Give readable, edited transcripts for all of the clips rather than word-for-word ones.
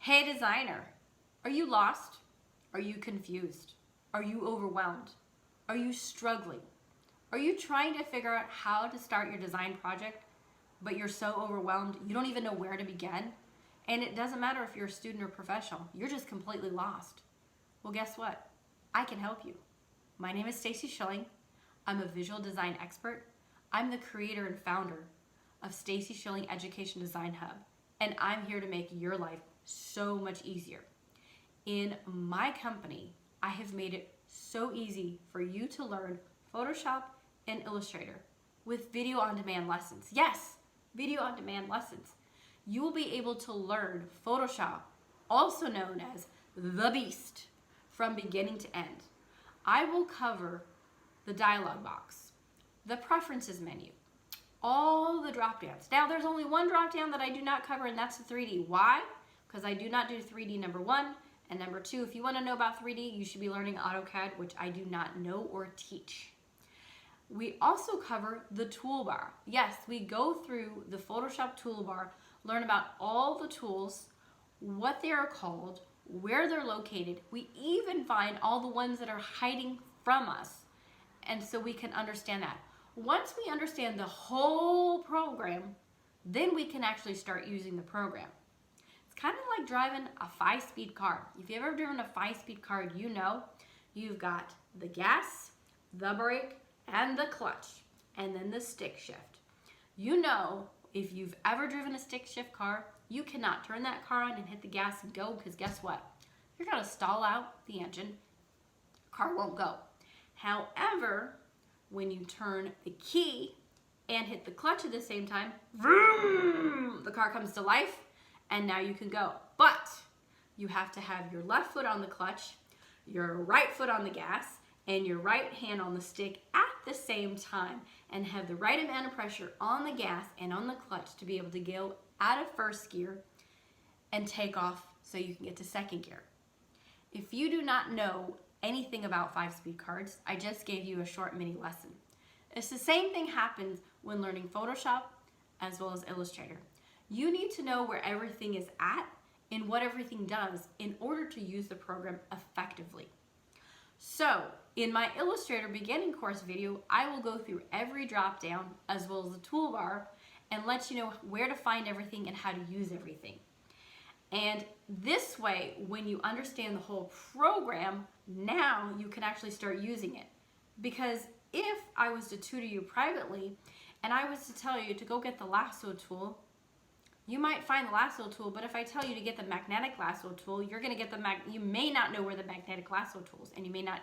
Hey designer, are you lost? Are you confused? Are you overwhelmed? Are you struggling? Are you trying to figure out how to start your design project, but you're so overwhelmed you don't even know where to begin? And it doesn't matter if you're a student or professional, you're just completely lost. Well, guess what? I can help you. My name is Stacy Schilling. I'm a visual design expert. I'm the creator and founder of Stacy Schilling Education Design Hub, and I'm here to make your life so much easier. In my company, I have made it so easy for you to learn Photoshop and Illustrator with video on demand lessons. Yes, video on demand lessons. You will be able to learn Photoshop, also known as the Beast, from beginning to end. I will cover the dialog box, the preferences menu, all the drop downs. Now there's only one drop down that I do not cover, and that's the 3D. Why? Because I do not do 3D, number one. And number two, if you want to know about 3D, you should be learning AutoCAD, which I do not know or teach. We also cover the toolbar. Yes, we go through the Photoshop toolbar, learn about all the tools, what they are called, where they're located. We even find all the ones that are hiding from us, and so we can understand that. Once we understand the whole program, then we can actually start using the program. It's kind of like driving a 5-speed car. If you've ever driven a 5-speed car, you know you've got the gas, the brake, and the clutch, and then the stick shift. You know, if you've ever driven a stick shift car, you cannot turn that car on and hit the gas and go, because guess what? You're gonna stall out the engine, car won't go. However, when you turn the key and hit the clutch at the same time, vroom, the car comes to life, and now you can go. But you have to have your left foot on the clutch, your right foot on the gas, and your right hand on the stick at the same time, and have the right amount of pressure on the gas and on the clutch to be able to go out of first gear and take off so you can get to second gear. If you do not know anything about 5-speed cars, I just gave you a short mini lesson. It's the same thing happens when learning Photoshop as well as Illustrator. You need to know where everything is at and what everything does in order to use the program effectively. So, in my Illustrator beginning course video, I will go through every drop down as well as the toolbar and let you know where to find everything and how to use everything. And this way, when you understand the whole program, now you can actually start using it. Because if I was to tutor you privately and I was to tell you to go get the lasso tool, you might find the lasso tool, but if I tell you to get the magnetic lasso tool, you're going to get you may not know where the magnetic lasso tool is, and you may not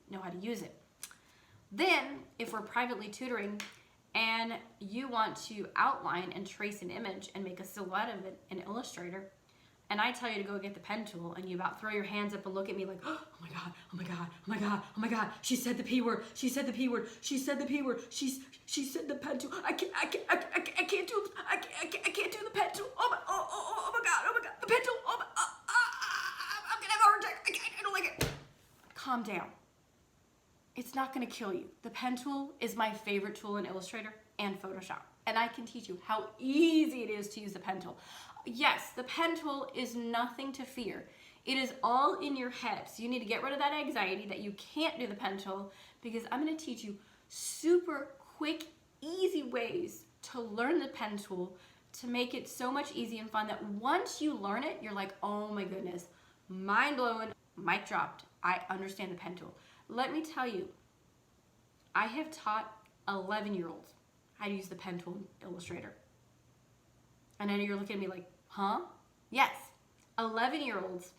know how to use it. Then, if we're privately tutoring and you want to outline and trace an image and make a silhouette of it in Illustrator, and I tell you to go get the pen tool, and you about throw your hands up and look at me like, oh my God, oh my God, oh my God, oh my God, she said the P word, she said the P word, she said the P word, she said the pen tool, I can't do the pen tool, oh my God, the pen tool, I'm gonna have a heart attack, I don't like it. Calm down. It's not gonna kill you. The pen tool is my favorite tool in Illustrator and Photoshop, and I can teach you how easy it is to use the pen tool. Yes, the pen tool is nothing to fear. It is all in your head. So you need to get rid of that anxiety that you can't do the pen tool, because I'm going to teach you super quick, easy ways to learn the pen tool to make it so much easy and fun that once you learn it, you're like, oh my goodness, mind blown, mic dropped. I understand the pen tool. Let me tell you, I have taught 11-year-olds how to use the pen tool in Illustrator. And I know you're looking at me like, huh? Yes, 11-year-olds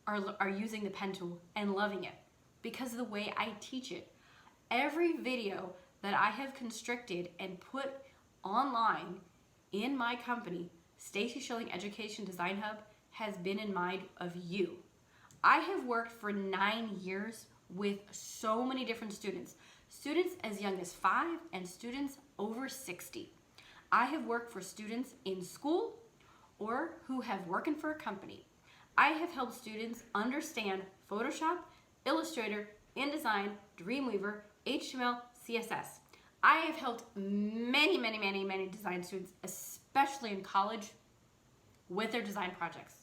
are using the pen tool and loving it because of the way I teach it. Every video that I have constricted and put online in my company, Stacy Schilling Education Design Hub, has been in mind of you. I have worked for 9 years with so many different students as young as 5 and students over 60. I have worked for students in school or who have working for a company. I have helped students understand Photoshop, Illustrator, InDesign, Dreamweaver, HTML, CSS. I have helped many design students, especially in college, with their design projects.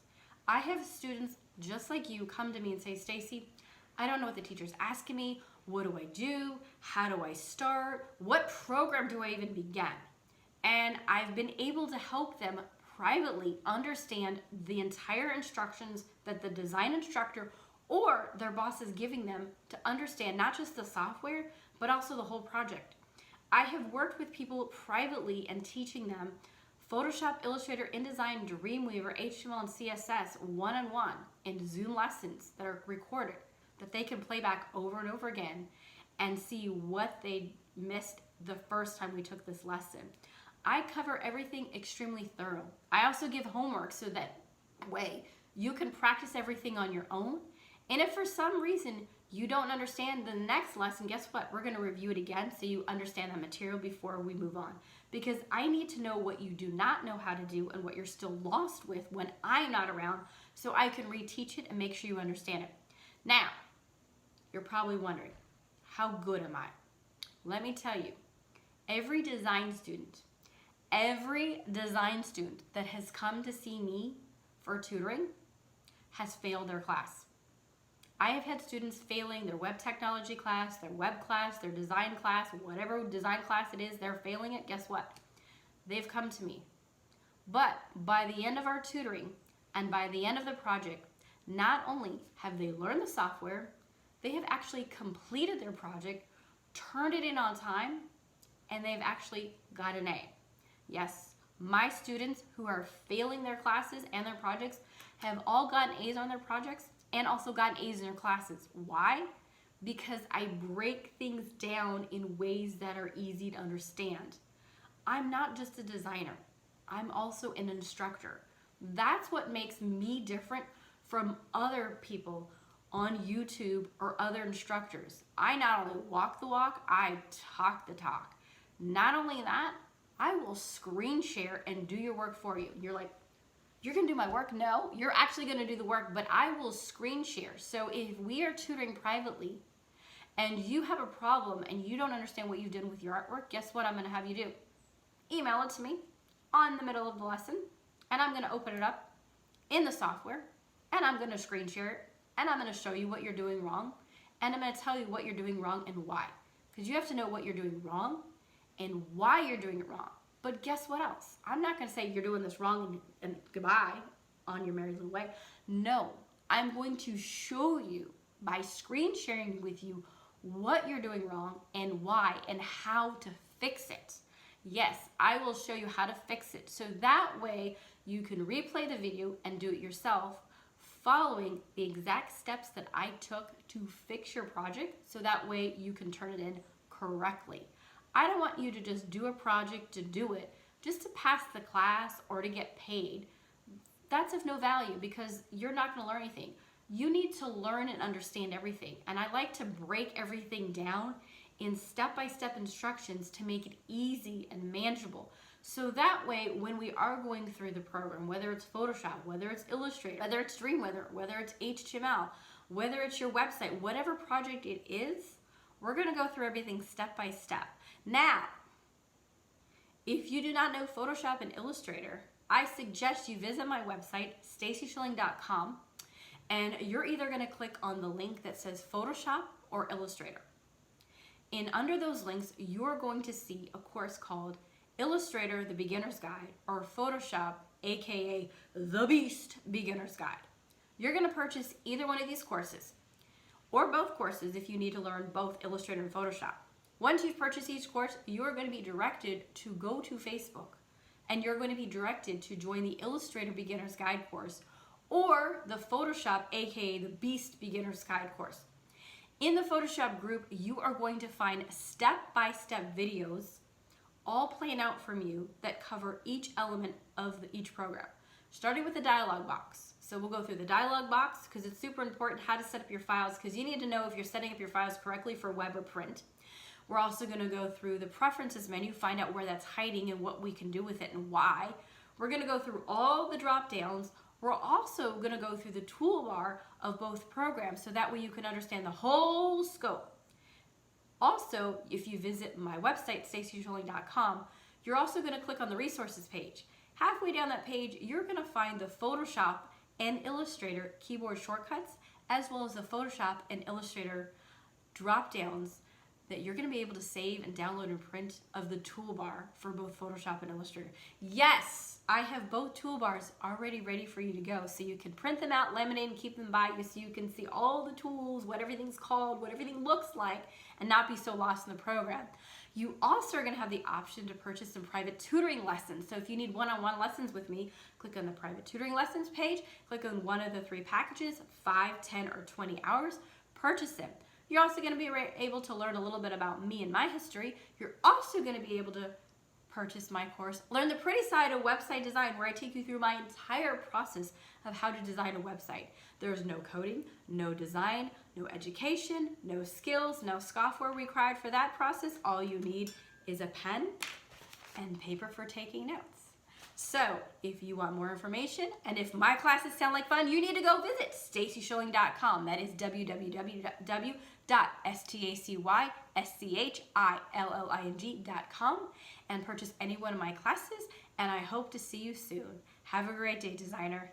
I have students just like you come to me and say, Stacy, I don't know what the teacher's asking me. What do I do? How do I start? What program do I even begin? And I've been able to help them privately understand the entire instructions that the design instructor or their boss is giving them to understand not just the software, but also the whole project. I have worked with people privately and teaching them Photoshop, Illustrator, InDesign, Dreamweaver, HTML, and CSS one-on-one in Zoom lessons that are recorded that they can play back over and over again and see what they missed the first time we took this lesson. I cover everything extremely thorough. I also give homework so that way you can practice everything on your own. And if for some reason you don't understand the next lesson, guess what? We're going to review it again so you understand the material before we move on. Because I need to know what you do not know how to do and what you're still lost with when I'm not around so I can reteach it and make sure you understand it. Now, you're probably wondering, how good am I? Let me tell you, every design student that has come to see me for tutoring has failed their class. I have had students failing their web technology class, their web class, their design class, whatever design class it is, they're failing it. Guess what? They've come to me. But by the end of our tutoring and by the end of the project, not only have they learned the software, they have actually completed their project, turned it in on time, and they've actually got an A. Yes, my students who are failing their classes and their projects have all gotten A's on their projects and also gotten A's in their classes. Why? Because I break things down in ways that are easy to understand. I'm not just a designer. I'm also an instructor. That's what makes me different from other people on YouTube or other instructors. I not only walk the walk, I talk the talk. Not only that, I will screen share and do your work for you. You're like, you're gonna do my work? No, you're actually gonna do the work, but I will screen share. So if we are tutoring privately and you have a problem and you don't understand what you've done with your artwork, guess what I'm gonna have you do? Email it to me on the middle of the lesson, and I'm gonna open it up in the software, and I'm gonna screen share it, and I'm gonna show you what you're doing wrong, and I'm gonna tell you what you're doing wrong and why. Because you have to know what you're doing wrong and why you're doing it wrong. But guess what else? I'm not gonna say you're doing this wrong and goodbye on your merry little way. No, I'm going to show you by screen sharing with you what you're doing wrong and why and how to fix it. Yes, I will show you how to fix it. So that way you can replay the video and do it yourself, following the exact steps that I took to fix your project, so that way you can turn it in correctly. I don't want you to just do a project to do it, just to pass the class or to get paid. That's of no value because you're not going to learn anything. You need to learn and understand everything. And I like to break everything down in step-by-step instructions to make it easy and manageable. So that way, when we are going through the program, whether it's Photoshop, whether it's Illustrator, whether it's Dreamweaver, whether it's HTML, whether it's your website, whatever project it is, we're gonna go through everything step by step. Now, if you do not know Photoshop and Illustrator, I suggest you visit my website, stacyschilling.com, and you're either gonna click on the link that says Photoshop or Illustrator. And under those links, you're going to see a course called Illustrator, the Beginner's Guide, or Photoshop, aka The Beast Beginner's Guide. You're going to purchase either one of these courses, or both courses if you need to learn both Illustrator and Photoshop. Once you've purchased each course, you are going to be directed to go to Facebook, and you're going to be directed to join the Illustrator Beginner's Guide course, or the Photoshop, aka the Beast Beginner's Guide course. In the Photoshop group, you are going to find step-by-step videos all playing out from you that cover each element of each program, starting with the dialog box. So we'll go through the dialog box because it's super important how to set up your files, because you need to know if you're setting up your files correctly for web or print. We're also going to go through the preferences menu, find out where that's hiding and what we can do with it and why. We're going to go through all the drop downs. We're also going to go through the toolbar of both programs so that way you can understand the whole scope. Also, if you visit my website, stacyschilling.com, you're also going to click on the resources page. Halfway down that page, you're going to find the Photoshop, and Illustrator keyboard shortcuts, as well as the Photoshop and Illustrator drop downs that you're going to be able to save and download and print of the toolbar for both Photoshop and Illustrator. Yes, I have both toolbars already ready for you to go, so you can print them out, laminate, and keep them by you so you can see all the tools, what everything's called, what everything looks like, and not be so lost in the program. You also are going to have the option to purchase some private tutoring lessons. So if you need one-on-one lessons with me, click on the private tutoring lessons page, click on one of the 3 packages, 5, 10, or 20 hours, purchase them. You're also going to be able to learn a little bit about me and my history. You're also going to be able to purchase my course, Learn the Pretty Side of Website Design, where I take you through my entire process of how to design a website. There's no coding, no design, no education, no skills, no software required for that process. All you need is a pen and paper for taking notes. So if you want more information and if my classes sound like fun, you need to go visit stacyschilling.com. That is www.stacyschilling.com and purchase any one of my classes, and I hope to see you soon. Have a great day, designer.